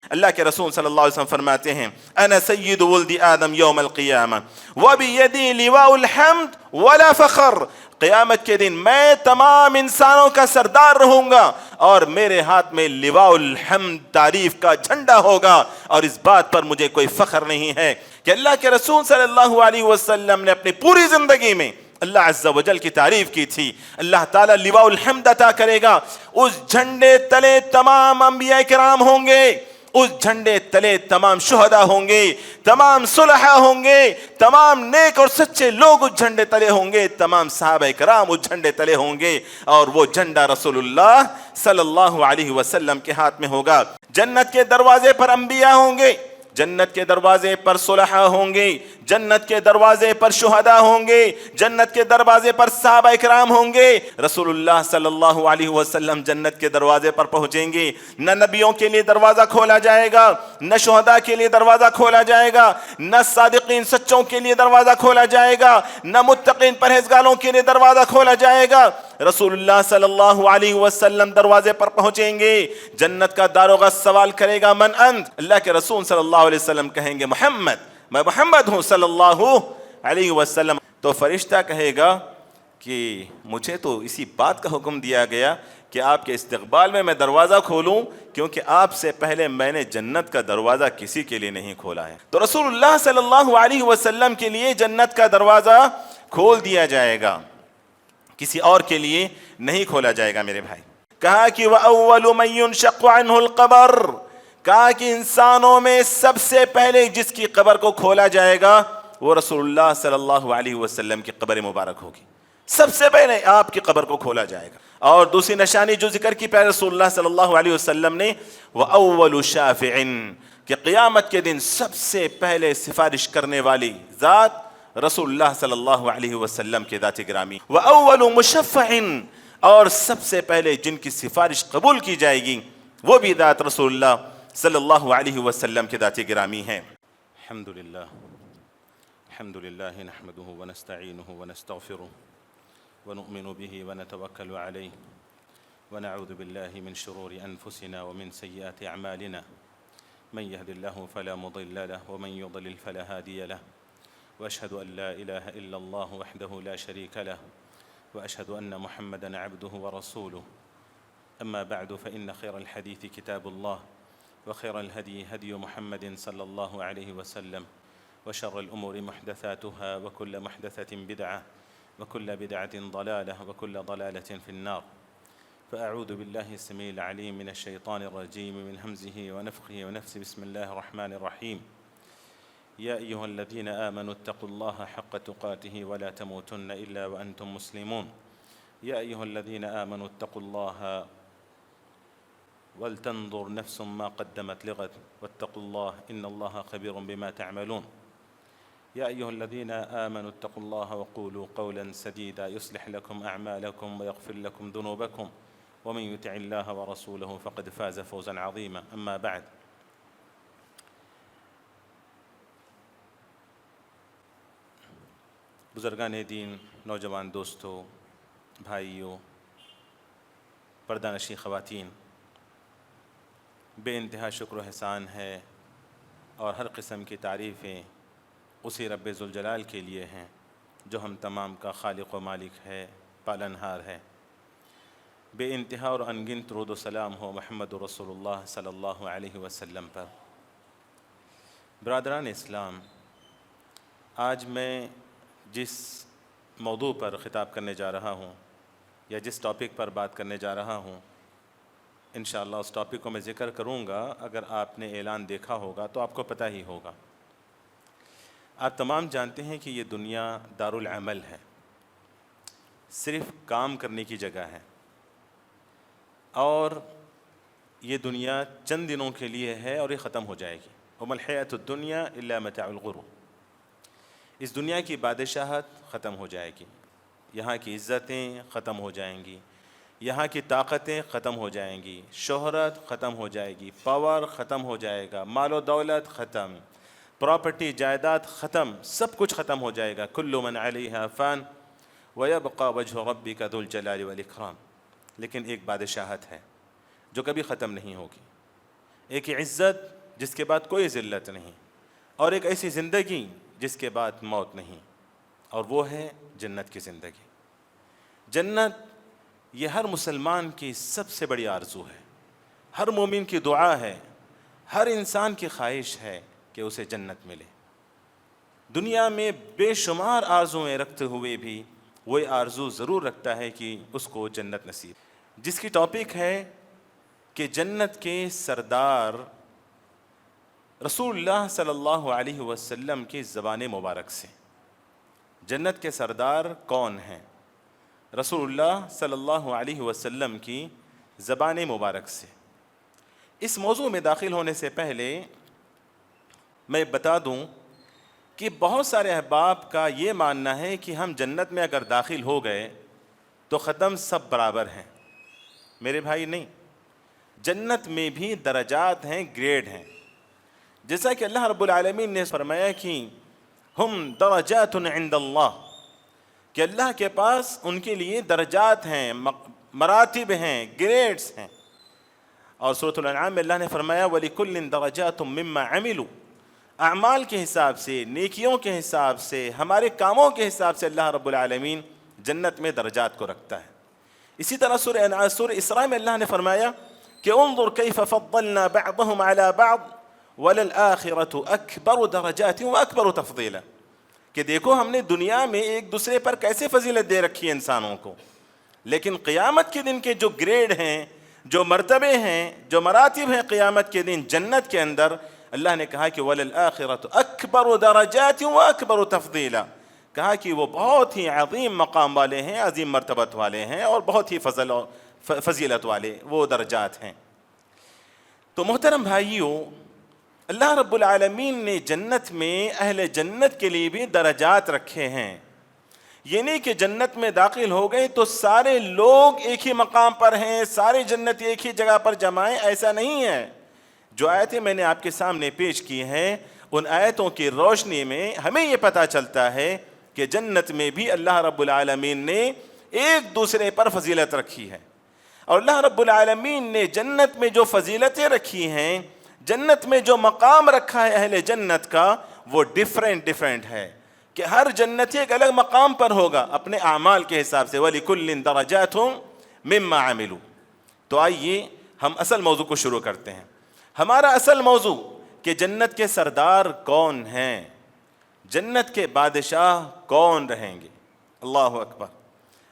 اللہ کے رسول صلی اللہ علیہ وسلم فرماتے ہیں انا سید ولد آدم یوم القیامہ وبیدی لواء الحمد ولا فخر، قیامت کے دن میں تمام انسانوں کا سردار رہوں گا اور میرے ہاتھ میں لواء الحمد تعریف کا جھنڈا ہوگا، اور اس بات پر مجھے کوئی فخر نہیں ہے کہ اللہ کے رسول صلی اللہ علیہ وسلم نے اپنی پوری زندگی میں اللہ عز و جل کی تعریف کی تھی۔ اللہ تعالیٰ لواء الحمد عطا کرے گا، اس جھنڈے تلے تمام انبیاء کرام ہوں گے، اس جھنڈے تلے تمام شہداء ہوں گے، تمام صلحاء ہوں گے، تمام نیک اور سچے لوگ اس جھنڈے تلے ہوں گے، تمام صحابہ کرام اس جھنڈے تلے ہوں گے، اور وہ جھنڈا رسول اللہ صلی اللہ علیہ وسلم کے ہاتھ میں ہوگا۔ جنت کے دروازے پر انبیاء ہوں گے، جنت کے دروازے پر صلحاء ہوں گے، جنت کے دروازے پر شہداء ہوں گے، جنت کے دروازے پر صحابہ اکرام ہوں گے۔ رسول اللہ صلی اللہ علیہ وسلم جنت کے دروازے پر پہنچیں گے، نہ نبیوں کے لیے دروازہ کھولا جائے گا، نہ شہداء کے لیے دروازہ کھولا جائے گا، نہ صادقین سچوں کے لیے دروازہ کھولا جائے گا، نہ متقین پرہیزگاروں کے لیے دروازہ کھولا جائے گا۔ رسول اللہ صلی اللہ علیہ وسلم دروازے پر پہنچیں گے، جنت کا داروغہ سوال کرے گا من انت، اللہ کے رسول صلی اللہ علیہ وسلم کہیں گے محمد، میں محمد ہوں صلی اللہ علیہ وسلم۔ تو فرشتہ کہے گا کہ مجھے تو اسی بات کا حکم دیا گیا کہ آپ کے استقبال میں دروازہ کھولوں، کیونکہ آپ سے پہلے میں نے جنت کا دروازہ کسی کے لیے نہیں کھولا ہے۔ تو رسول اللہ صلی اللہ علیہ وسلم کے لیے جنت کا دروازہ کھول دیا جائے گا، کسی اور کے لیے نہیں کھولا جائے گا میرے بھائی۔ کہا کہ وَأَوَّلُ مَن يُنشَقُ عَنْهُ الْقَبْرُ، کہا کہ انسانوں میں سب سے پہلے جس کی قبر کو کھولا جائے گا وہ رسول اللہ صلی اللہ علیہ وسلم کی قبر مبارک ہوگی، سب سے پہلے آپ کی قبر کو کھولا جائے گا۔ اور دوسری نشانی جو ذکر کی پہلے رسول اللہ صلی اللہ علیہ وسلم نے، وَأَوَّلُ شَافِعٍ، کہ قیامت کے دن سب سے پہلے سفارش کرنے والی ذات رسول اللہ صلی اللہ علیہ وسلم کے ذات گرامی، وَأَوَّلُ مُشَفَّعٍ، اور سب سے پہلے جن کی سفارش قبول کی جائے گی وہ بھی ذات رسول اللہ صلی اللہ علیہ وسلم کے ذات گرامی ہیں۔ الحمدللہ الحمدللہ نحمده ونستعینه ونستغفره ونؤمن به ونتوکل علیہ ونعوذ باللہ من شرور انفسنا ومن سیئات اعمالنا من يهد الله فلا مضل له ومن يضلل فلا هادي له وأشهد أن لا إله إلا الله وحده لا شريك له وأشهد أن محمدًا عبده ورسوله أما بعد فإن خير الحديث كتاب الله وخير الهدي هدي محمد صلى الله عليه وسلم وشر الأمور محدثاتها وكل محدثة بدعة وكل بدعة ضلالة وكل ضلالة في النار فأعوذ بالله السميع العليم من الشيطان الرجيم من همزه ونفخه ونفسه بسم الله الرحمن الرحيم يا أيها الذين آمنوا اتقوا الله حق تقاته ولا تموتن إلا وأنتم مسلمون يا أيها الذين آمنوا اتقوا الله ولتنظر نفس ما قدمت لغد واتقوا الله إن الله خبير بما تعملون يا أيها الذين آمنوا اتقوا الله وقولوا قولا سديدا يصلح لكم أعمالكم ويغفر لكم ذنوبكم ومن يطع الله ورسوله فقد فاز فوزا عظيما أما بعد بزرگان دین، نوجوان دوستو، بھائیو، پردہ نشین خواتین، بے انتہا شکر و احسان ہے اور ہر قسم کی تعریفیں اسی رب ذوالجلال کے لیے ہیں جو ہم تمام کا خالق و مالک ہے، پالنہار ہے۔ بے انتہا اور انگنت درود و سلام ہو محمد رسول اللہ صلی اللہ علیہ وسلم پر۔ برادران اسلام، آج میں جس موضوع پر خطاب کرنے جا رہا ہوں یا جس ٹاپک پر بات کرنے جا رہا ہوں، انشاءاللہ اس ٹاپک کو میں ذکر کروں گا۔ اگر آپ نے اعلان دیکھا ہوگا تو آپ کو پتہ ہی ہوگا۔ آپ تمام جانتے ہیں کہ یہ دنیا دارالعمل ہے، صرف کام کرنے کی جگہ ہے، اور یہ دنیا چند دنوں کے لیے ہے اور یہ ختم ہو جائے گی۔ وَمَا الْحَيَاةُ الدُّنْيَا إِلَّا مَتَاعُ الْغُرُورِ، اس دنیا کی بادشاہت ختم ہو جائے گی، یہاں کی عزتیں ختم ہو جائیں گی، یہاں کی طاقتیں ختم ہو جائیں گی، شہرت ختم ہو جائے گی، پاور ختم ہو جائے گا، مال و دولت ختم، پراپرٹی جائیداد ختم، سب کچھ ختم ہو جائے گا۔ كُلُّ مَنْ عَلَيْهَا فَانٍ وَيَبْقَى وَجْهُ رَبِّكَ ذُو الْجَلَالِ وَالْإِكْرَامِ، لیکن ایک بادشاہت ہے جو کبھی ختم نہیں ہوگی، ایک عزت جس کے بعد کوئی ذلت نہیں، اور ایک ایسی زندگی جس کے بعد موت نہیں، اور وہ ہے جنت کی زندگی۔ جنت یہ ہر مسلمان کی سب سے بڑی آرزو ہے، ہر مومن کی دعا ہے، ہر انسان کی خواہش ہے کہ اسے جنت ملے۔ دنیا میں بے شمار آرزویں رکھتے ہوئے بھی وہ آرزو ضرور رکھتا ہے کہ اس کو جنت نصیب، جس کی ٹاپک ہے کہ جنت کے سردار رسول اللہ صلی اللہ علیہ وسلم کی زبان مبارک سے۔ جنت کے سردار کون ہیں؟ رسول اللہ صلی اللہ علیہ وسلم کی زبان مبارک سے۔ اس موضوع میں داخل ہونے سے پہلے میں بتا دوں کہ بہت سارے احباب کا یہ ماننا ہے کہ ہم جنت میں اگر داخل ہو گئے تو ختم، سب برابر ہیں۔ میرے بھائی نہیں، جنت میں بھی درجات ہیں، گریڈ ہیں۔ جیسا کہ اللہ رب العالمین نے فرمایا کہ ہم درجات عند اللہ، کہ اللہ کے پاس ان کے لیے درجات ہیں، مراتب ہیں، گریڈز ہیں۔ اور سورۃ الانعام میں اللہ نے فرمایا وَلِكُلٍّ دَرَجَاتٌ مِّمَّا عَمِلُوا، اعمال کے حساب سے، نیکیوں کے حساب سے، ہمارے کاموں کے حساب سے اللہ رب العالمین جنت میں درجات کو رکھتا ہے۔ اسی طرح سورہ اسراء میں اللہ نے فرمایا کہ انظر کیف فضلنا بعضهم على بعض وَلَلْآخِرَةُ أَكْبَرُ دَرَجَاتٍ وَأَكْبَرُ تَفْضِيلًا، کہ دیکھو ہم نے دنیا میں ایک دوسرے پر کیسے فضیلت دے رکھی ہے انسانوں کو، لیکن قیامت کے دن کے جو گریڈ ہیں، جو مرتبے ہیں، جو مراتب ہیں قیامت کے دن جنت کے اندر، اللہ نے کہا کہ وَلَلْآخِرَةُ أَكْبَرُ دَرَجَاتٍ وَأَكْبَرُ تَفْضِيلًا، کہا کہ وہ بہت ہی عظیم مقام والے ہیں، عظیم مرتبت والے ہیں، اور بہت ہی فضیلت والے وہ درجات ہیں۔ تو محترم بھائیوں، اللہ رب العالمین نے جنت میں اہل جنت کے لیے بھی درجات رکھے ہیں۔ یہ نہیں کہ جنت میں داخل ہو گئے تو سارے لوگ ایک ہی مقام پر ہیں، سارے جنتی ایک ہی جگہ پر جمع ہیں، ایسا نہیں ہے۔ جو آیتیں میں نے آپ کے سامنے پیش کی ہیں، ان آیتوں کی روشنی میں ہمیں یہ پتہ چلتا ہے کہ جنت میں بھی اللہ رب العالمین نے ایک دوسرے پر فضیلت رکھی ہے، اور اللہ رب العالمین نے جنت میں جو فضیلتیں رکھی ہیں، جنت میں جو مقام رکھا ہے اہل جنت کا، وہ ڈیفرنٹ ہے، کہ ہر جنتی ایک الگ مقام پر ہوگا اپنے اعمال کے حساب سے۔ وَلِكُلٍّ دَرَجَاتٌ مِّمَّا عَمِلُوا۔ تو آئیے ہم اصل موضوع کو شروع کرتے ہیں۔ ہمارا اصل موضوع کہ جنت کے سردار کون ہیں، جنت کے بادشاہ کون رہیں گے۔ اللہ اکبر،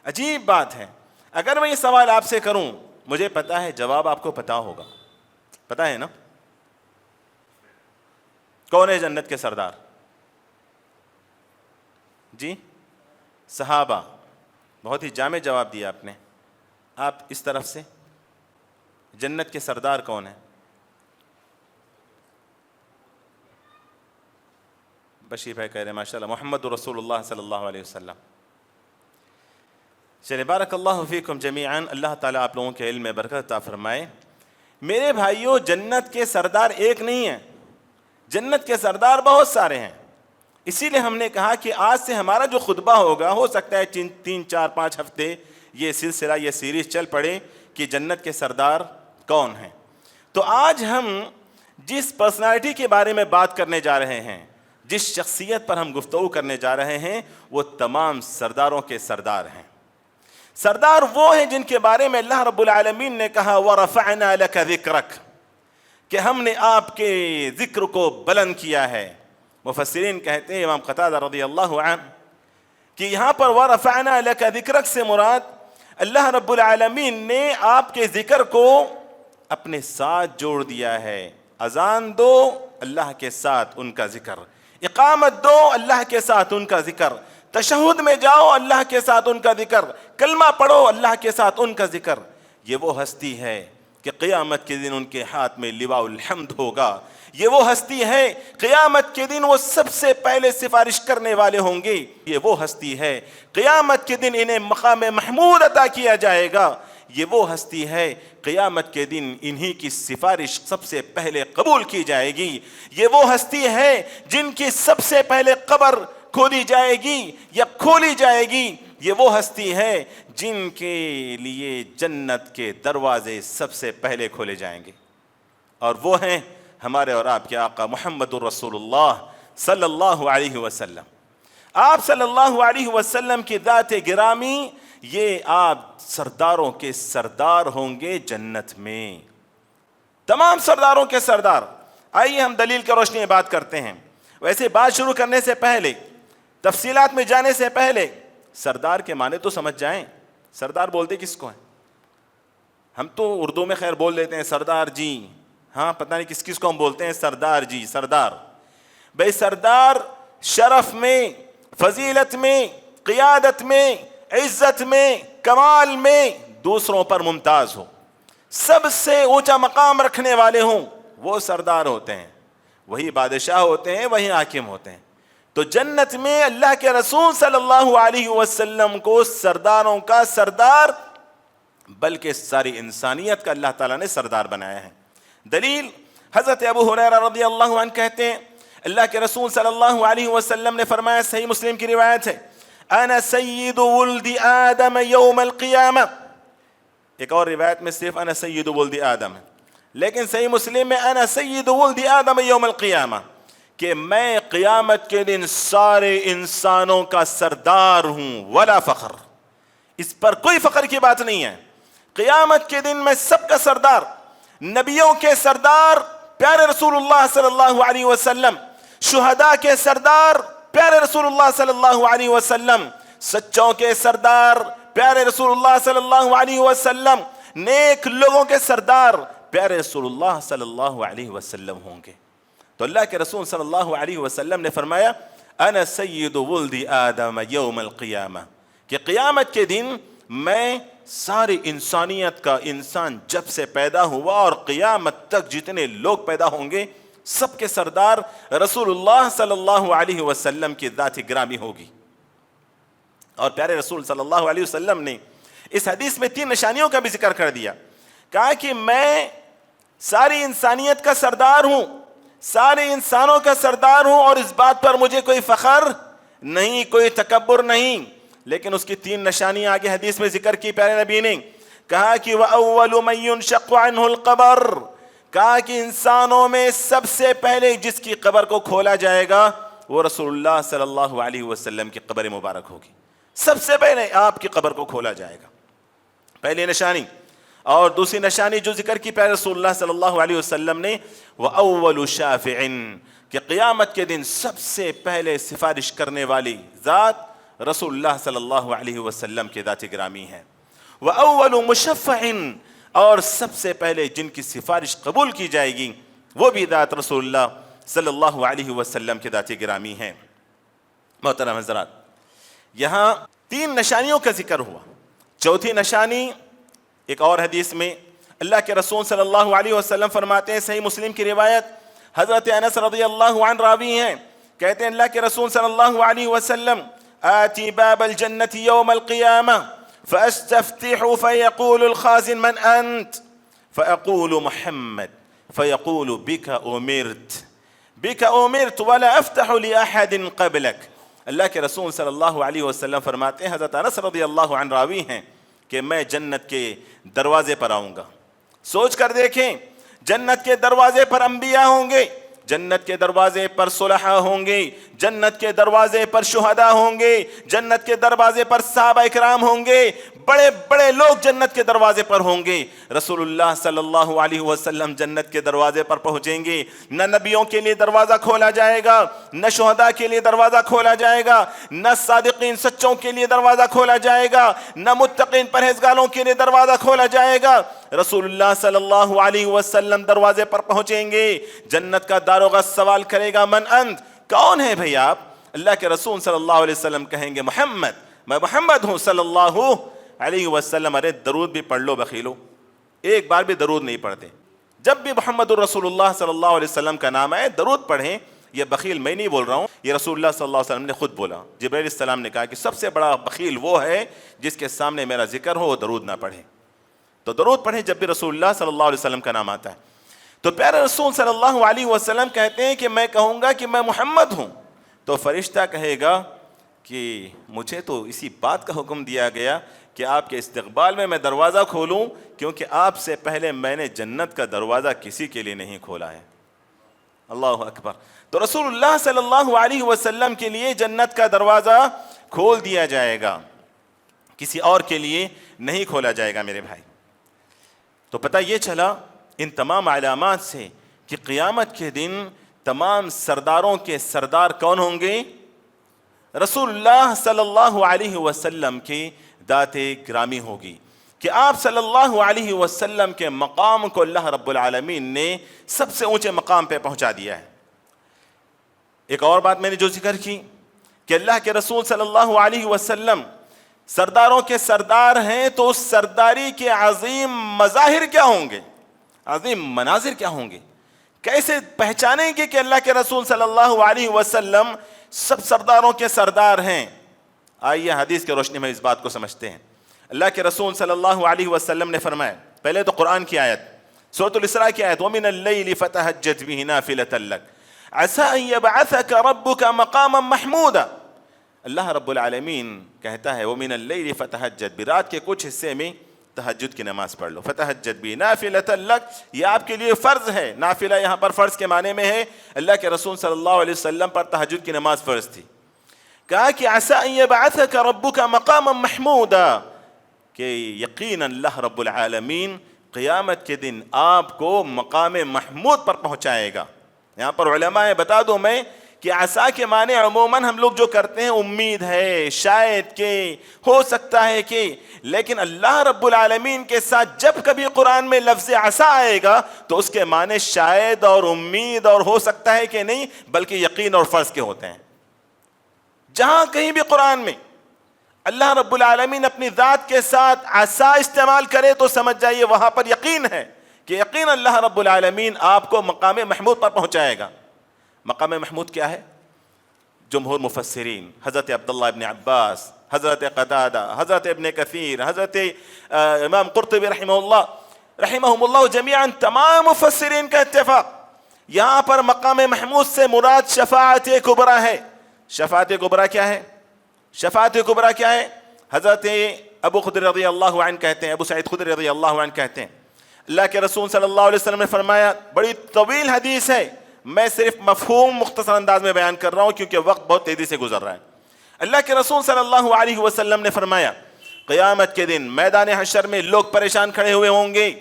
عجیب بات ہے۔ اگر میں یہ سوال آپ سے کروں، مجھے پتا ہے جواب آپ کو پتا ہوگا، پتا ہے نا؟ کون ہے جنت کے سردار؟ جی صحابہ۔ بہت ہی جامع جواب دیا آپ نے۔ آپ اس طرف سے، جنت کے سردار کون ہیں؟ بشیر بھائی کہہ رہے ہیں ماشاءاللہ محمد رسول اللہ صلی اللہ علیہ وسلم۔ چلے بارک اللہ فیکم جمیعاً، اللہ تعالیٰ آپ لوگوں کے علم میں برکت عطا فرمائے۔ میرے بھائیوں، جنت کے سردار ایک نہیں ہیں، جنت کے سردار بہت سارے ہیں۔ اسی لیے ہم نے کہا کہ آج سے ہمارا جو خطبہ ہوگا، ہو سکتا ہے 3 4 5 ہفتے یہ سلسلہ، یہ سیریز چل پڑے کہ جنت کے سردار کون ہیں۔ تو آج ہم جس پرسنالٹی کے بارے میں بات کرنے جا رہے ہیں، جس شخصیت پر ہم گفتگو کرنے جا رہے ہیں، وہ تمام سرداروں کے سردار ہیں۔ سردار وہ ہیں جن کے بارے میں اللہ رب العالمین نے کہا وَرَفَعْنَا لَكَ ذِكْرَكَ، کہ ہم نے آپ کے ذکر کو بلند کیا ہے۔ مفسرین کہتے ہیں، امام قتادہ رضی اللہ عنہ، کہ یہاں پر وَرَفَعْنَا لَكَ ذِكْرَكَ سے مراد اللہ رب العالمین نے آپ کے ذکر کو اپنے ساتھ جوڑ دیا ہے۔ اذان دو، اللہ کے ساتھ ان کا ذکر، اقامت دو، اللہ کے ساتھ ان کا ذکر، تشہد میں جاؤ، اللہ کے ساتھ ان کا ذکر، کلمہ پڑھو، اللہ کے ساتھ ان کا ذکر۔ یہ وہ ہستی ہے کہ قیامت کے دن ان کے ہاتھ میں لواء الحمد ہوگا۔ یہ وہ ہستی ہے قیامت کے دن وہ سب سے پہلے سفارش کرنے والے ہوں گے۔ یہ وہ ہستی ہے قیامت کے دن انہیں مقام محمود عطا کیا جائے گا۔ یہ وہ ہستی ہے قیامت کے دن انہی کی سفارش سب سے پہلے قبول کی جائے گی۔ یہ وہ ہستی ہے جن کی سب سے پہلے قبر کھودی جائے گی یا کھولی جائے گی۔ یہ وہ ہستی ہے جن کے لیے جنت کے دروازے سب سے پہلے کھولے جائیں گے۔ اور وہ ہیں ہمارے اور آپ کے آقا محمد الرسول اللہ صلی اللہ علیہ وسلم۔ آپ صلی اللہ علیہ وسلم کی ذات گرامی، یہ آپ سرداروں کے سردار ہوں گے جنت میں، تمام سرداروں کے سردار۔ آئیے ہم دلیل کی روشنی میں بات کرتے ہیں۔ ویسے بات شروع کرنے سے پہلے، تفصیلات میں جانے سے پہلے، سردار کے معنی تو سمجھ جائیں۔ سردار بولتے کس کو ہیں؟ ہم تو اردو میں خیر بول دیتے ہیں سردار جی، ہاں پتہ نہیں کس کس کو ہم بولتے ہیں سردار جی، سردار۔ بھئی سردار شرف میں، فضیلت میں، قیادت میں، عزت میں، کمال میں دوسروں پر ممتاز ہو، سب سے اونچا مقام رکھنے والے ہوں، وہ سردار ہوتے ہیں، وہی بادشاہ ہوتے ہیں، وہی حاکم ہوتے ہیں۔ تو جنت میں اللہ کے رسول صلی اللہ علیہ وسلم کو سرداروں کا سردار، بلکہ ساری انسانیت کا اللہ تعالیٰ نے سردار بنایا ہے۔ دلیل حضرت ابو ہریرہ رضی اللہ عنہ کہتے ہیں اللہ کے رسول صلی اللہ علیہ وسلم نے فرمایا، صحیح مسلم کی روایت ہے، انا سید ولد آدم یوم القیامہ۔ ایک اور روایت میں صرف انا سید ولد آدم ہے، لیکن صحیح مسلم میں انا سید ولد آدم یوم القیامہ، کہ میں قیامت کے دن سارے انسانوں کا سردار ہوں، ولا فخر، اس پر کوئی فخر کی بات نہیں ہے۔ قیامت کے دن میں سب کا سردار، نبیوں کے سردار پیارے رسول اللہ صلی اللہ علیہ وسلم، شہداء کے سردار پیارے رسول اللہ صلی اللہ علیہ وسلم، سچوں کے سردار پیارے رسول اللہ صلی اللہ علیہ وسلم، نیک لوگوں کے سردار پیارے رسول اللہ صلی اللہ علیہ وسلم ہوں گے۔ تو اللہ کے رسول صلی اللہ علیہ وسلم نے فرمایا انا سید ولد آدم یوم القیامہ، کہ قیامت کے دن میں ساری انسانیت کا، انسان جب سے پیدا ہوا اور قیامت تک جتنے لوگ پیدا ہوں گے، سب کے سردار رسول اللہ صلی اللہ علیہ وسلم کی ذات گرامی ہوگی۔ اور پیارے رسول صلی اللہ علیہ وسلم نے اس حدیث میں 3 نشانیوں کا بھی ذکر کر دیا، کہا کہ میں ساری انسانیت کا سردار ہوں، سارے انسانوں کا سردار ہوں، اور اس بات پر مجھے کوئی فخر نہیں، کوئی تکبر نہیں۔ لیکن اس کی 3 نشانیاں آگے حدیث میں ذکر کی پیارے نبی نے، کہا کہ وَأَوَّلُ مَن يُنشَقُّ عَنْهُ الْقَبْرُ، کہا کہ انسانوں میں سب سے پہلے جس کی قبر کو کھولا جائے گا وہ رسول اللہ صلی اللہ علیہ وسلم کی قبر مبارک ہوگی، سب سے پہلے آپ کی قبر کو کھولا جائے گا، پہلی نشانی۔ اور دوسری نشانی جو ذکر کی پیارے رسول اللہ صلی اللہ علیہ وسلم نے، وَأَوَّلُ شَافِعٍ، کہ قیامت کے دن سب سے پہلے سفارش کرنے والی ذات رسول اللہ صلی اللہ علیہ وسلم کی ذات گرامی ہے۔ وَأَوَّلُ مُشَفَّعٍ، اور سب سے پہلے جن کی سفارش قبول کی جائے گی وہ بھی ذات رسول اللہ صلی اللہ علیہ وسلم کی ذات گرامی ہے۔ محترم حضرات، یہاں 3 نشانیوں کا ذکر ہوا۔ چوتھی نشانی ایک اور حدیث میں اللہ کے رسول صلی اللہ علیہ وسلم فرماتے ہیں، صحیح مسلم کی روایت، حضرت انس رضی اللہ عنہ راوی ہیں، کہتے ہیں اللہ کے رسول صلی اللہ علیہ وسلم، آتی باب الجنة يوم القيامة فاستفتح فيقول الخازن من أنت فأقول محمد فيقول بك أمرت ولا أفتح لأحد قبلك۔ اللہ کے رسول صلی اللہ علیہ وسلم فرماتے ہیں، حضرت انس رضی اللہ عنہ راوی ہیں، کہ میں جنت کے دروازے پر آؤں گا۔ سوچ کر دیکھیں، جنت کے دروازے پر انبیاء ہوں گے، جنت کے دروازے پر صلحاء ہوں گے، جنت کے دروازے پر شہداء ہوں گے، جنت کے دروازے پر صحابہ اکرام ہوں گے، بڑے بڑے لوگ جنت کے دروازے پر ہوں گے۔ رسول اللہ صلی اللہ علیہ وسلم جنت کے دروازے پر پہنچیں گے، نہ نبیوں کے لیے دروازہ کھولا جائے گا، نہ شہداء کے لیے دروازہ کھولا جائے گا، نہ صادقین سچوں کے لیے دروازہ کھولا جائے گا، نہ متقین پرہیزگاروں کے لیے دروازہ کھولا جائے گا۔ رسول اللہ صلی اللہ علیہ وسلم دروازے پر پہنچیں گے، جنت کا داروغہ سوال کرے گا، من انت، کون ہے بھئی آپ؟ اللہ کے رسول صلی اللہ علیہ وسلم کہیں گے، محمد، میں محمد ہوں صلی اللہ علیہ وسلم۔ ارے درود بھی پڑھ لو بخیلو، ایک بار بھی درود نہیں پڑھتے۔ جب بھی محمد الرسول اللہ صلی اللہ علیہ وسلم کا نام آئے درود پڑھیں۔ یہ بخیل میں نہیں بول رہا ہوں، یہ رسول اللہ صلی اللہ علیہ وسلم نے خود بولا۔ جبرائیل علیہ السلام نے کہا کہ سب سے بڑا بخیل وہ ہے جس کے سامنے میرا ذکر ہو وہ درود نہ پڑھے۔ تو درود پڑھیں جب بھی رسول اللہ صلی اللہ علیہ وسلم کا نام آتا ہے۔ تو پیارے رسول صلی اللہ علیہ وسلم کہتے ہیں کہ میں کہوں گا کہ میں محمد ہوں، تو فرشتہ کہے گا کہ مجھے تو اسی بات کا حکم دیا گیا کہ آپ کے استقبال میں دروازہ کھولوں، کیونکہ آپ سے پہلے میں نے جنت کا دروازہ کسی کے لیے نہیں کھولا ہے۔ اللہ اکبر۔ تو رسول اللہ صلی اللہ علیہ وسلم کے لیے جنت کا دروازہ کھول دیا جائے گا، کسی اور کے لیے نہیں کھولا جائے گا میرے بھائی۔ تو پتہ یہ چلا ان تمام علامات سے کہ قیامت کے دن تمام سرداروں کے سردار کون ہوں گے؟ رسول اللہ صلی اللہ علیہ وسلم کی ذات گرامی ہوگی، کہ آپ صلی اللہ علیہ وسلم کے مقام کو اللہ رب العالمین نے سب سے اونچے مقام پہ پہنچا دیا ہے۔ ایک اور بات میں نے جو ذکر کی کہ اللہ کے رسول صلی اللہ علیہ وسلم سرداروں کے سردار ہیں، تو اس سرداری کے عظیم مظاہر کیا ہوں گے، عظیم مناظر کیا ہوں گے، کیسے پہچانیں گے کہ اللہ کے رسول صلی اللہ علیہ وسلم سب سرداروں کے سردار ہیں؟ آئیے حدیث کے روشنی میں اس بات کو سمجھتے ہیں۔ اللہ کے رسول صلی اللہ علیہ وسلم نے فرمایا، پہلے تو قرآن کی آیت، سورۃ الاسراء کی آیت، وَمِنَ اللَّيْلِ فَتَهَجَّدْ بِهِ نَافِلَةً لَكَ عَسَىٰ أَن يَبْعَثَكَ رَبُّكَ مَقَامًا مَحْمُودًا۔ اللہ رب العالمین کہتا ہے وَمِنَ اللَّيْلِ فَتَهَجَّدْ، رات کے کچھ حصے میں تہجد کی نماز پڑھ لو، فَتَهَجَّدْ بِهِ نَافِلَةً لَكَ، یہ آپ کے لیے فرض ہے۔ نافلہ یہاں پر فرض کے معنی میں ہے، اللہ کے رسول صلی اللہ علیہ وسلم پر تہجد کی نماز فرض تھی۔ کہا کہ عَسَىٰ أَن يَبْعَثَكَ رَبُّكَ مَقَامًا مَحْمُودًا، کہ یقیناً اللہ رب العالمین قیامت کے دن آپ کو مقام محمود پر پہنچائے گا۔ یہاں پر علماء بتا دوں میں کہ عسا کے معنی عموماً ہم لوگ جو کرتے ہیں امید ہے، شاید کہ، ہو سکتا ہے کہ، لیکن اللہ رب العالمین کے ساتھ جب کبھی قرآن میں لفظ عسا آئے گا تو اس کے معنی شاید اور امید اور ہو سکتا ہے کہ نہیں، بلکہ یقین اور فرض کے ہوتے ہیں۔ جہاں کہیں بھی قرآن میں اللہ رب العالمین اپنی ذات کے ساتھ عسا استعمال کرے تو سمجھ جائیے وہاں پر یقین ہے کہ یقین اللہ رب العالمین آپ کو مقام محمود پر پہنچائے گا۔ مقام محمود کیا ہے؟ جمہور مفسرین، حضرت عبداللہ ابن عباس، حضرت قتادہ، حضرت ابن کثیر، حضرت امام قرطبی رحمہم اللہ جمیعاً، تمام مفسرین کا اتفاق، یہاں پر مقام محمود سے مراد شفاعت کبریٰ ہے۔ شفاعت کبریٰ کیا ہے؟ شفاعت کبریٰ کیا ہے؟ حضرت ابو خدری رضی اللہ عنہ کہتے ہیں، ابو سعید خدری رضی اللہ عنہ کہتے ہیں، اللہ کے رسول صلی اللہ علیہ وسلم نے فرمایا، بڑی طویل حدیث ہے، میں صرف مفہوم مختصر انداز میں بیان کر رہا ہوں کیونکہ وقت بہت تیزی سے گزر رہا ہے۔ اللہ کے رسول صلی اللہ علیہ وسلم نے فرمایا، قیامت کے دن میدان حشر میں لوگ پریشان کھڑے ہوئے ہوں گے،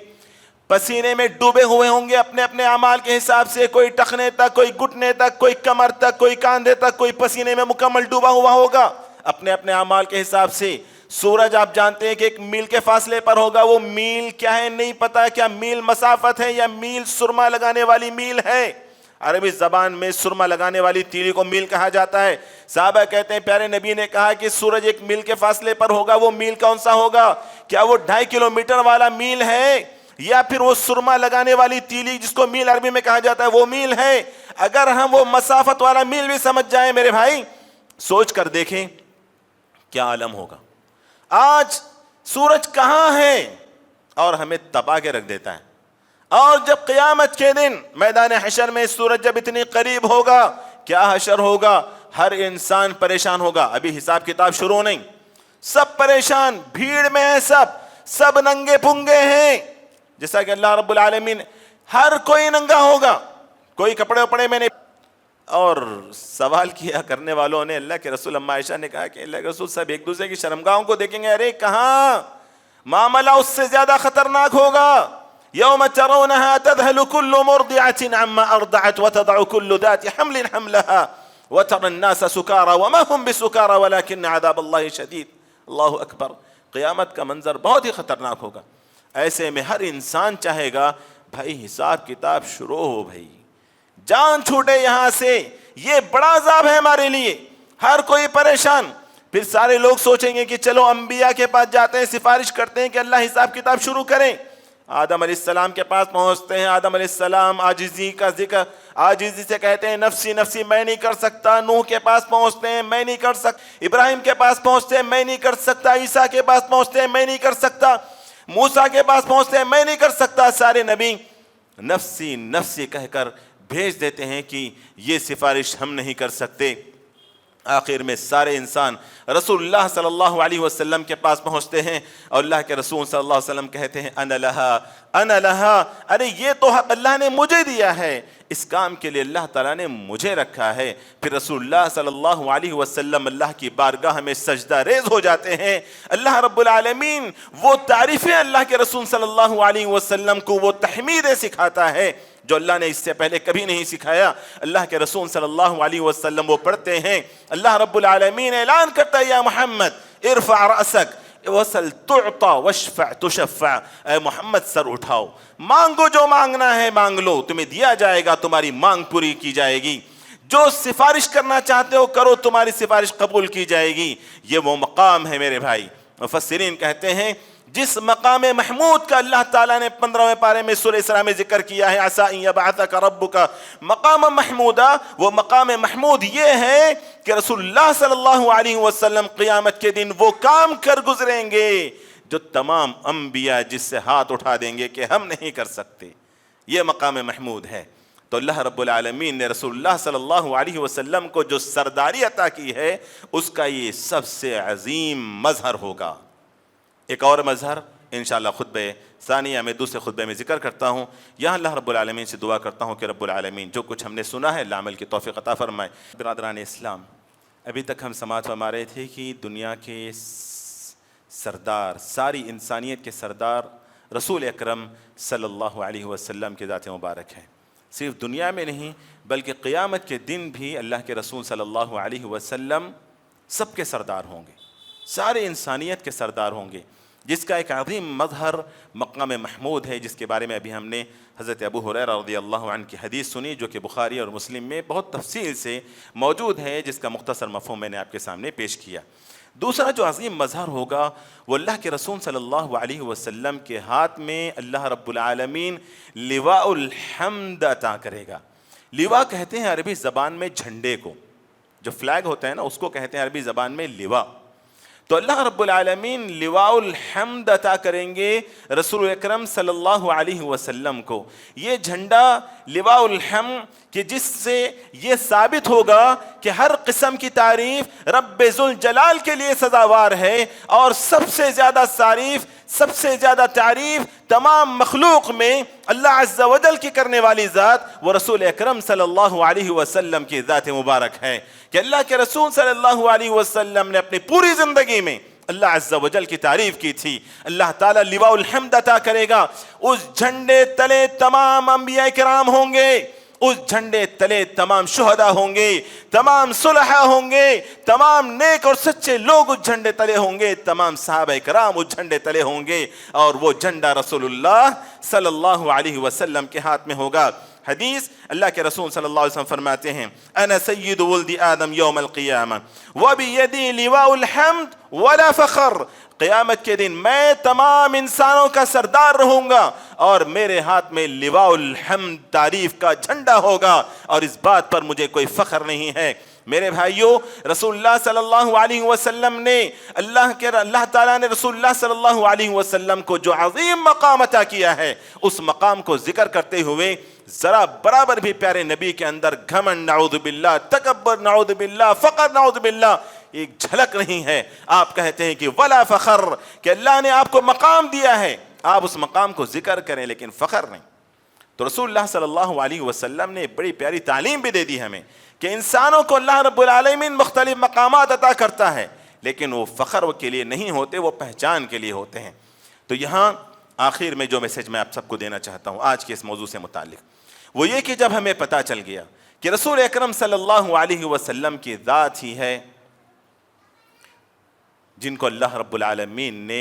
پسینے میں ڈوبے ہوئے ہوں گے اپنے اپنے اعمال کے حساب سے، کوئی ٹخنے تک، کوئی گھٹنے تک، کوئی کمر تک، کوئی کاندھے تک، کوئی پسینے میں مکمل ڈوبا ہوا ہوگا اپنے اپنے اعمال کے حساب سے۔ سورج آپ جانتے ہیں کہ ایک میل کے فاصلے پر ہوگا، وہ میل کیا ہے نہیں پتا، کیا میل مسافت ہے یا میل سرما لگانے والی میل ہے؟ عربی زبان میں سرما لگانے والی تیلی کو میل کہا جاتا ہے۔ صحابہ کہتے ہیں پیارے نبی نے کہا کہ سورج ایک میل کے فاصلے پر ہوگا، وہ میل کون سا ہوگا؟ کیا وہ 2.5 کلومیٹر والا میل ہے یا پھر وہ سرما لگانے والی تیلی جس کو میل عربی میں کہا جاتا ہے وہ میل ہے؟ اگر ہم وہ مسافت والا میل بھی سمجھ جائیں میرے بھائی، سوچ کر دیکھیں کیا عالم ہوگا۔ آج سورج کہاں ہے اور ہمیں تپا کے رکھ دیتا ہے، اور جب قیامت کے دن میدان حشر میں سورج جب اتنی قریب ہوگا، کیا حشر ہوگا؟ ہر انسان پریشان ہوگا، ابھی حساب کتاب شروع نہیں، سب پریشان، بھیڑ میں ہیں، سب ننگے پنگے ہیں، جیسا کہ اللہ رب العالمین، ہر کوئی ننگا ہوگا، کوئی کپڑے وپڑے میں نہیں۔ اور سوال کیا کرنے والوں نے اللہ کے رسول، اما عائشہ نے کہا کہ اللہ کے رسول صاحب ایک دوسرے کی شرمگاہوں کو دیکھیں گے، ارے کہاں، معاملہ اس سے زیادہ خطرناک ہوگا۔ یوم ترونها تذهل كل مرضعة عما ارضعت وتضع كل ذات حمل حملها وترى الناس سكارى وما هم بسكارى ولكن عذاب الله شديد۔ اللہ اکبر، قیامت کا منظر بہت ہی خطرناک ہوگا۔ ایسے میں ہر انسان چاہے گا بھائی حساب کتاب شروع ہو، بھائی جان چھوٹے یہاں سے، یہ بڑا عذاب ہے ہمارے لیے، ہر کوئی پریشان۔ پھر سارے لوگ سوچیں گے کہ چلو انبیاء کے پاس جاتے ہیں، سفارش کرتے ہیں کہ اللہ حساب کتاب شروع کریں۔ آدم علیہ السلام کے پاس پہنچتے ہیں، آدم علیہ السلام عاجزی کا ذکر، عاجزی سے کہتے ہیں نفسی نفسی میں نہیں کر سکتا۔ نوح کے پاس پہنچتے ہیں، میں نہیں کر سکتا۔ ابراہیم کے پاس پہنچتے ہیں، میں نہیں کر سکتا۔ عیسیٰ کے پاس پہنچتے ہیں، میں نہیں کر سکتا۔ موسیٰ کے پاس پہنچتے ہیں، میں نہیں کر سکتا۔ سارے نبی نفسی نفسی کہہ کر بھیج دیتے ہیں کہ یہ سفارش ہم نہیں کر سکتے۔ آخر میں سارے انسان رسول اللہ صلی اللہ علیہ وسلم کے پاس پہنچتے ہیں اور اللہ کے رسول صلی اللہ علیہ وسلم کہتے ہیں انا لہا انا لہا، ارے یہ تو حق اللہ نے مجھے دیا ہے، اس کام کے لیے اللہ تعالیٰ نے مجھے رکھا ہے۔ پھر رسول اللہ صلی اللہ علیہ وسلم اللہ کی بارگاہ میں سجدہ ریز ہو جاتے ہیں۔ اللہ رب العالمین وہ تعریفیں اللہ کے رسول صلی اللہ علیہ وسلم کو، وہ تحمیدیں سکھاتا ہے جو اللہ نے اس سے پہلے کبھی نہیں سکھایا۔ اللہ کے رسول صلی اللہ علیہ وسلم وہ پڑھتے ہیں، اللہ رب العالمین اعلان کرتا ہے یا محمد ارفع رأسک وسل تعطا واشفع تشفع، اے محمد سر اٹھاؤ، مانگو جو مانگنا ہے مانگ لو، تمہیں دیا جائے گا، تمہاری مانگ پوری کی جائے گی، جو سفارش کرنا چاہتے ہو کرو، تمہاری سفارش قبول کی جائے گی۔ یہ وہ مقام ہے میرے بھائی۔ مفسرین کہتے ہیں جس مقام محمود کا اللہ تعالیٰ نے 15ویں پارے میں سورہ اسراء میں ذکر کیا ہے، عسیٰ ان یبعثک ربک مقام محمودا، وہ مقام محمود یہ ہے کہ رسول اللہ صلی اللہ علیہ وسلم قیامت کے دن وہ کام کر گزریں گے جو تمام انبیاء جس سے ہاتھ اٹھا دیں گے کہ ہم نہیں کر سکتے۔ یہ مقام محمود ہے۔ تو اللہ رب العالمین نے رسول اللہ صلی اللہ علیہ وسلم کو جو سرداری عطا کی ہے اس کا یہ سب سے عظیم مظہر ہوگا۔ ایک اور مظہر انشاءاللہ خطبہ ثانیہ میں، دوسرے خطبے میں ذکر کرتا ہوں۔ یہاں اللہ رب العالمین سے دعا کرتا ہوں کہ رب العالمین جو کچھ ہم نے سنا ہے عمل کی توفیق عطا فرمائے۔ برادران اسلام، ابھی تک ہم سماعت فرما رہے تھے کہ دنیا کے سردار، ساری انسانیت کے سردار رسول اکرم صلی اللہ علیہ وسلم کے ذات مبارک ہے۔ صرف دنیا میں نہیں بلکہ قیامت کے دن بھی اللہ کے رسول صلی اللہ علیہ وسلم سب کے سردار ہوں گے، سارے انسانیت کے سردار ہوں گے، جس کا ایک عظیم مظہر مقام محمود ہے، جس کے بارے میں ابھی ہم نے حضرت ابو ہریرہ رضی اللہ عنہ کی حدیث سنی جو کہ بخاری اور مسلم میں بہت تفصیل سے موجود ہے، جس کا مختصر مفہوم میں نے آپ کے سامنے پیش کیا۔ دوسرا جو عظیم مظہر ہوگا وہ اللہ کے رسول صلی اللہ علیہ وسلم کے ہاتھ میں اللہ رب العالمین لواء الحمد عطا کرے گا۔ لواء کہتے ہیں عربی زبان میں جھنڈے کو، جو فلیگ ہوتا ہے نا اس کو کہتے ہیں عربی زبان میں لواء۔ تو اللہ رب العالمین لواء الحمد عطا کریں گے رسول اکرم صلی اللہ علیہ وسلم کو۔ یہ جھنڈا لواء الحمد کہ جس سے یہ ثابت ہوگا کہ ہر قسم کی تعریف رب ذوالجلال کے لیے سزاوار ہے، اور سب سے زیادہ تعریف تمام مخلوق میں اللہ عز و جل کی کرنے والی ذات وہ رسول اکرم صلی اللہ علیہ وسلم کی ذات مبارک ہے، کہ اللہ کے رسول صلی اللہ علیہ وسلم نے اپنی پوری زندگی میں اللہ عز و جل کی تعریف کی تھی۔ اللہ تعالیٰ لواء الحمد عطا کرے گا، اس جھنڈے تلے تمام انبیاء کرام ہوں گے، اس جھنڈے تلے تمام شہداء ہوں گے، تمام صلحاء ہوں گے، تمام نیک اور سچے لوگ اس جھنڈے تلے ہوں گے، تمام صحابہ کرام اس جھنڈے تلے ہوں گے، اور وہ جھنڈا رسول اللہ صلی اللہ علیہ وسلم کے ہاتھ میں ہوگا۔ حدیث اللہ کے رسول صلی اللہ علیہ وسلم فرماتے ہیں انا سید ولد آدم یوم القیامہ وبیدی لواء الحمد ولا فخر، قیامت کے دن میں تمام انسانوں کا سردار رہوں گا اور میرے ہاتھ میں لواء الحمد تعریف کا جھنڈا ہوگا، اور اس بات پر مجھے کوئی فخر نہیں ہے۔ میرے بھائیوں، رسول اللہ صلی اللہ علیہ وسلم نے اللہ تعالیٰ نے رسول اللہ صلی اللہ علیہ وسلم کو جو عظیم مقام عطا کیا ہے، اس مقام کو ذکر کرتے ہوئے ذرا برابر بھی پیارے نبی کے اندر گھمنڈ نعوذ باللہ، تکبر نعوذ باللہ، فقر نعوذ باللہ ایک جھلک نہیں ہے۔ آپ کہتے ہیں کہ ولا فخر، کہ اللہ نے آپ کو مقام دیا ہے، آپ اس مقام کو ذکر کریں لیکن فخر نہیں۔ تو رسول اللہ صلی اللہ علیہ وسلم نے بڑی پیاری تعلیم بھی دے دی ہمیں کہ انسانوں کو اللہ رب العالمین مختلف مقامات عطا کرتا ہے، لیکن وہ فخر کے لیے نہیں ہوتے، وہ پہچان کے لیے ہوتے ہیں۔ تو یہاں آخر میں جو میسج میں آپ سب کو دینا چاہتا ہوں آج کے اس موضوع سے متعلق، وہ یہ کہ جب ہمیں پتہ چل گیا کہ رسول اکرم صلی اللہ علیہ وسلم کی ذات ہی ہے جن کو اللہ رب العالمین نے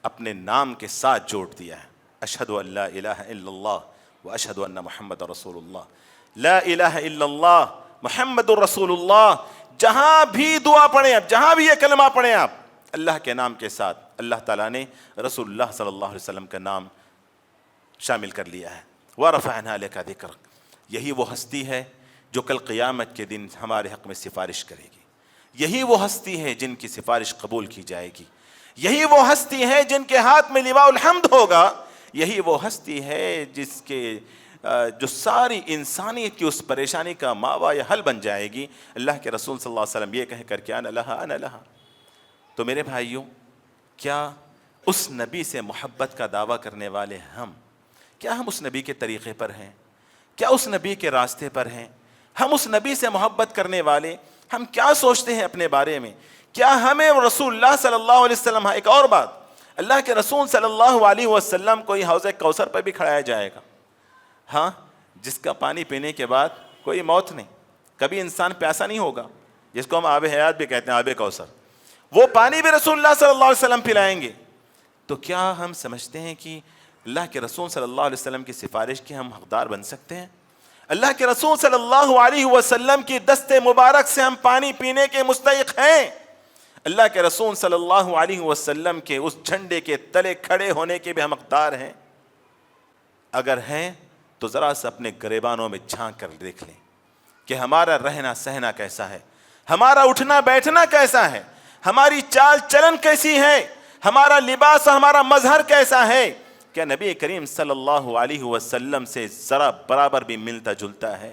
اپنے نام کے ساتھ جوڑ دیا ہے، اشہد ان لا الہ الا اللہ واشہد ان محمد رسول اللہ، لا الہ الا اللہ محمد الرسول اللہ، جہاں بھی دعا پڑھیں آپ، جہاں بھی یہ کلمہ پڑھیں آپ، اللہ کے نام کے ساتھ اللہ تعالیٰ نے رسول اللہ صلی اللہ علیہ وسلم کا نام شامل کر لیا ہے۔ وَرَفَعْنَا لَكَ ذِكْرَكَ، یہی وہ ہستی ہے جو کل قیامت کے دن ہمارے حق میں سفارش کرے گی، یہی وہ ہستی ہے جن کی سفارش قبول کی جائے گی، یہی وہ ہستی ہے جن کے ہاتھ میں لواء الحمد ہوگا، یہی وہ ہستی ہے جس کے جو ساری انسانیت کی اس پریشانی کا ماوا یا حل بن جائے گی. اللہ کے رسول صلی اللہ علیہ وسلم یہ کہہ کر کے انا لہا انا لہا. تو میرے بھائیوں، کیا اس نبی سے محبت کا دعویٰ کرنے والے کیا ہم اس نبی کے طریقے پر ہیں؟ کیا اس نبی کے راستے پر ہیں؟ ہم اس نبی سے محبت کرنے والے ہم کیا سوچتے ہیں اپنے بارے میں؟ کیا ہمیں رسول اللہ صلی اللہ علیہ وسلم، ایک اور بات، اللہ کے رسول صلی اللہ علیہ وسلم کو حوض کوثر پر بھی کھڑایا جائے گا، ہاں، جس کا پانی پینے کے بعد کوئی موت نہیں، کبھی انسان پیاسا نہیں ہوگا، جس کو ہم آب حیات بھی کہتے ہیں، آب کوثر، وہ پانی بھی رسول اللہ صلی اللہ علیہ وسلم پلائیں گے. تو کیا ہم سمجھتے ہیں کہ اللہ کے رسول صلی اللہ علیہ وسلم کی سفارش کے ہم حقدار بن سکتے ہیں؟ اللہ کے رسول صلی اللہ علیہ وسلم کی دست مبارک سے ہم پانی پینے کے مستحق ہیں؟ اللہ کے رسول صلی اللہ علیہ وسلم کے اس جھنڈے کے تلے کھڑے ہونے کے بھی ہم حقدار ہیں؟ اگر ہیں تو ذرا سا اپنے گریبانوں میں جھانک کر دیکھ لیں کہ ہمارا رہنا سہنا کیسا ہے، ہمارا اٹھنا بیٹھنا کیسا ہے، ہماری چال چلن کیسی ہے، ہمارا لباس اور ہمارا مظہر کیسا ہے. کیا نبی کریم صلی اللہ علیہ وسلم سے ذرا برابر بھی ملتا جلتا ہے؟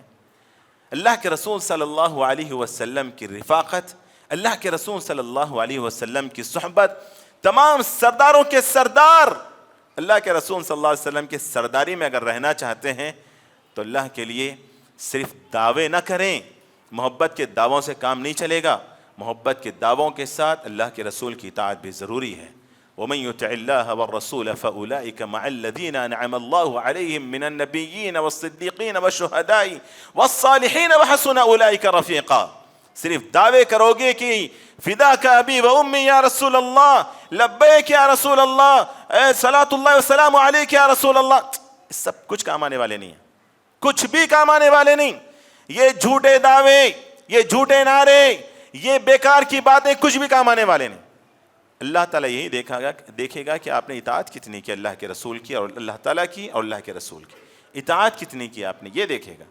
اللہ کے رسول صلی اللہ علیہ وسلم کی رفاقت، اللہ کے رسول صلی اللہ علیہ وسلم کی صحبت، تمام سرداروں کے سردار اللہ کے رسول صلی اللہ علیہ وسلم کی سرداری میں اگر رہنا چاہتے ہیں تو اللہ کے لیے صرف دعوے نہ کریں. محبت کے دعووں سے کام نہیں چلے گا، محبت کے دعووں کے ساتھ اللہ کے رسول کی اطاعت بھی ضروری ہے. ومن يطع الله والرسول فأولئك مع الذين أنعم الله عليهم من النبيين والصديقين والشهداء والصالحين وحسن أولئك رفيقا. صرف دعوے کرو گے کہ فداک ابی و امی یا رسول اللہ، لبیک یا رسول اللہ، صلاۃ اللہ وسلام علیک یا رسول اللہ، سب کچھ کام آنے والے نہیں ہیں، کچھ بھی کام آنے والے نہیں. یہ جھوٹے دعوے، یہ جھوٹے نعرے، یہ بیکار کی باتیں کچھ بھی کام آنے والے نہیں. اللہ تعالیٰ یہی دیکھے گا کہ آپ نے اطاعت کتنی کی اللہ کے رسول کی اور اللہ تعالیٰ کی اور اللہ کے رسول کی اطاعت کتنی کی آپ نے، یہ دیکھے گا.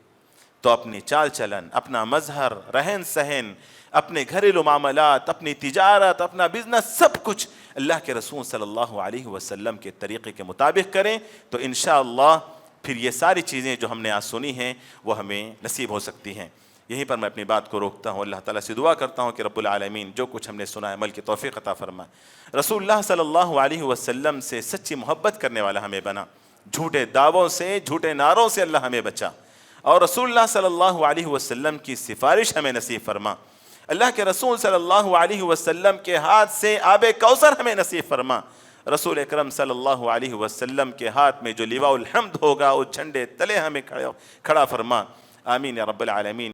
تو اپنی چال چلن، اپنا مظہر، رہن سہن، اپنے گھریلو معاملات، اپنی تجارت، اپنا بزنس، سب کچھ اللہ کے رسول صلی اللہ علیہ وسلم کے طریقے کے مطابق کریں تو انشاءاللہ پھر یہ ساری چیزیں جو ہم نے آج سنی ہیں وہ ہمیں نصیب ہو سکتی ہیں. یہیں پر میں اپنی بات کو روکتا ہوں. اللہ تعالیٰ سے دعا کرتا ہوں کہ رب العالمین جو کچھ ہم نے سنا ہے عمل کی توفیق عطا فرمائے. رسول اللہ صلی اللہ علیہ وسلم سے سچی محبت کرنے والا ہمیں بنا، جھوٹے دعووں سے، جھوٹے نعروں سے اللہ ہمیں بچا، اور رسول اللہ صلی اللہ علیہ وسلم کی سفارش ہمیں نصیب فرما. اللہ کے رسول صلی اللہ علیہ وسلم کے ہاتھ سے آب کوثر ہمیں نصیب فرما. رسول اکرم صلی اللہ علیہ وسلم کے ہاتھ میں جو لواء الحمد ہوگا اس جھنڈے تلے ہمیں کھڑا فرما. آمین یا رب العالمین.